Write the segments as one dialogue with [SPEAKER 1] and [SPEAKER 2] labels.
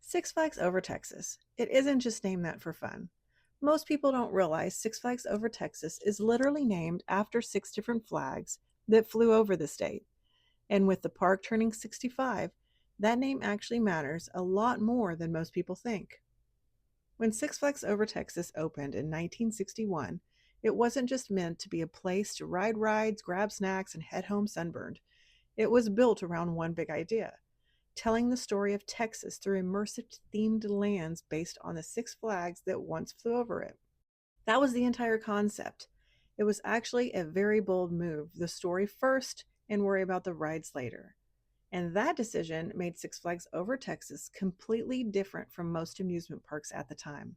[SPEAKER 1] Six Flags Over Texas. It isn't just named that for fun. Most people don't realize Six Flags Over Texas is literally named after six different flags that flew over the state. And with the park turning 65, that name actually matters a lot more than most people think. When Six Flags Over Texas opened in 1961, it wasn't just meant to be a place to ride rides, grab snacks, and head home sunburned. It was built around one big idea: telling the story of Texas through immersive themed lands based on the six flags that once flew over it. That was the entire concept. It was actually a very bold move: the story first and worry about the rides later. And that decision made Six Flags Over Texas completely different from most amusement parks at the time.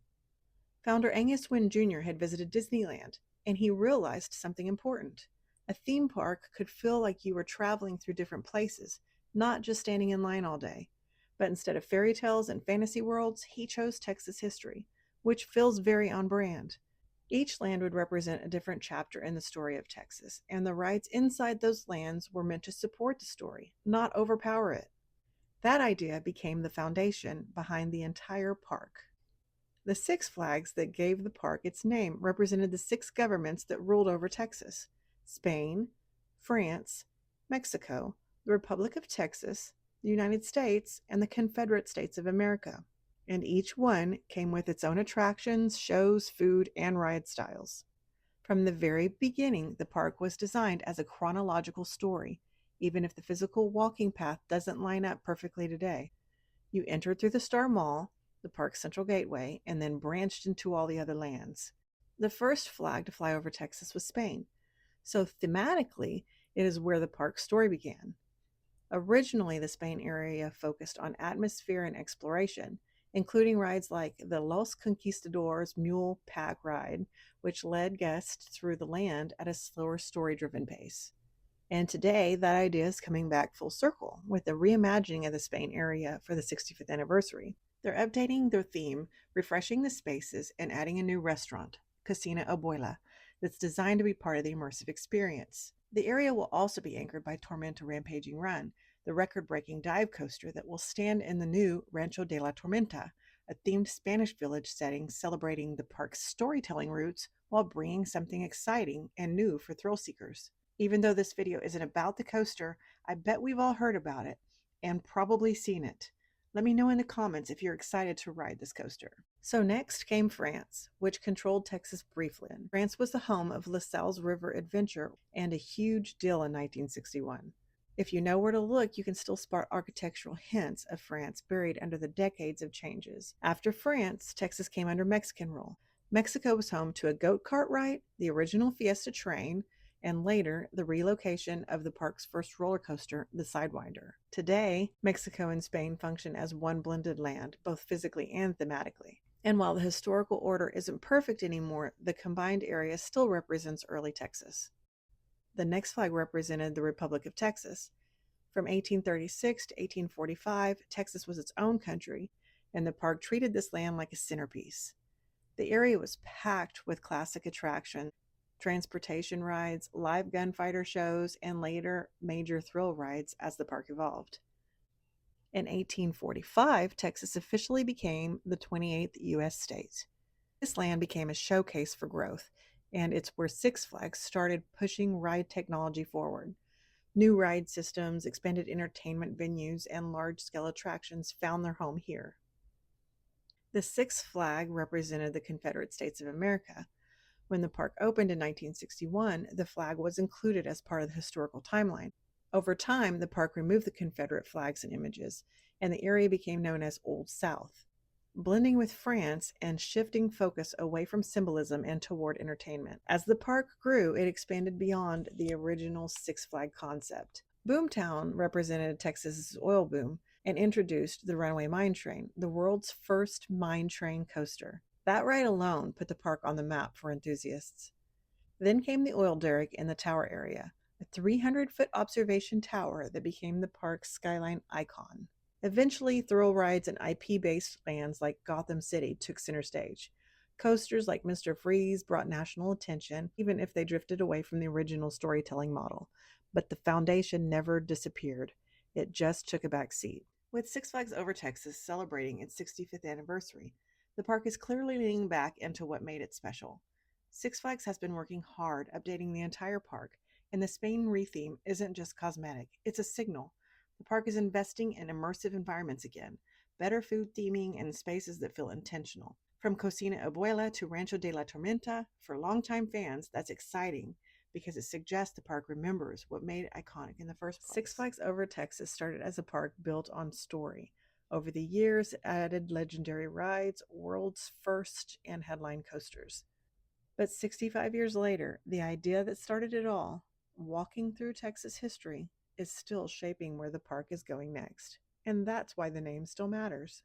[SPEAKER 1] Founder Angus Wynn Jr. had visited Disneyland, and he realized something important. A theme park could feel like you were traveling through different places, not just standing in line all day. But instead of fairy tales and fantasy worlds, he chose Texas history, which feels very on brand. Each land would represent a different chapter in the story of Texas, and the rides inside those lands were meant to support the story, not overpower it. That idea became the foundation behind the entire park. The six flags that gave the park its name represented the six governments that ruled over Texas: Spain, France, Mexico, the Republic of Texas, the United States, and the Confederate States of America. And each one came with its own attractions, shows, food, and ride styles. From the very beginning, the park was designed as a chronological story, even if the physical walking path doesn't line up perfectly today. You entered through the Star Mall, the park's central gateway, and then branched into all the other lands. The first flag to fly over Texas was Spain, so thematically, it is where the park's story began. Originally, the Spain area focused on atmosphere and exploration, including rides like the Los Conquistadors Mule Pack Ride, which led guests through the land at a slower story-driven pace. And today, that idea is coming back full circle with the reimagining of the Spain area for the 65th anniversary. They're updating their theme, refreshing the spaces, and adding a new restaurant, Cocina Abuela, that's designed to be part of the immersive experience. The area will also be anchored by Tormenta Rampaging Run, the record-breaking dive coaster that will stand in the new Rancho de la Tormenta, a themed Spanish village setting celebrating the park's storytelling roots while bringing something exciting and new for thrill seekers. Even though this video isn't about the coaster, I bet we've all heard about it and probably seen it. Let me know in the comments if you're excited to ride this coaster. So next came France, which controlled Texas briefly. France was the home of LaSalle's River Adventure and a huge deal in 1961. If you know where to look, you can still spot architectural hints of France buried under the decades of changes. After France, Texas came under Mexican rule. Mexico was home to a goat cart ride, the original Fiesta train, and later the relocation of the park's first roller coaster, the Sidewinder. Today, Mexico and Spain function as one blended land, both physically and thematically. And while the historical order isn't perfect anymore, the combined area still represents early Texas. The next flag represented the Republic of Texas. From 1836 to 1845, Texas was its own country, and the park treated this land like a centerpiece. The area was packed with classic attractions: transportation rides, live gunfighter shows, and later major thrill rides as the park evolved. In 1845, Texas officially became the 28th U.S. state. This land became a showcase for growth, and it's where Six Flags started pushing ride technology forward. New ride systems, expanded entertainment venues, and large-scale attractions found their home here. The sixth flag represented the Confederate States of America. When the park opened in 1961, the flag was included as part of the historical timeline. Over time, the park removed the Confederate flags and images, and the area became known as Old South, blending with France and shifting focus away from symbolism and toward entertainment. As the park grew, it expanded beyond the original Six Flag concept. Boomtown represented Texas's oil boom and introduced the Runaway Mine Train, the world's first mine train coaster. That ride alone put the park on the map for enthusiasts. Then came the oil derrick in the tower area, a 300-foot observation tower that became the park's skyline icon. Eventually, thrill rides and IP-based lands like Gotham City took center stage. Coasters like Mr. Freeze brought national attention, even if they drifted away from the original storytelling model. But the foundation never disappeared. It just took a back seat. With Six Flags Over Texas celebrating its 65th anniversary, the park is clearly leaning back into what made it special. Six Flags has been working hard updating the entire park, and the Spain retheme isn't just cosmetic, it's a signal. The park is investing in immersive environments again, better food theming, and spaces that feel intentional. From Cocina Abuela to Rancho de la Tormenta, for longtime fans, that's exciting because it suggests the park remembers what made it iconic in the first place. Six Flags Over Texas started as a park built on story. Over the years, it added legendary rides, world's first, and headline coasters. But 65 years later, the idea that started it all, walking through Texas history, is still shaping where the park is going next. And that's why the name still matters.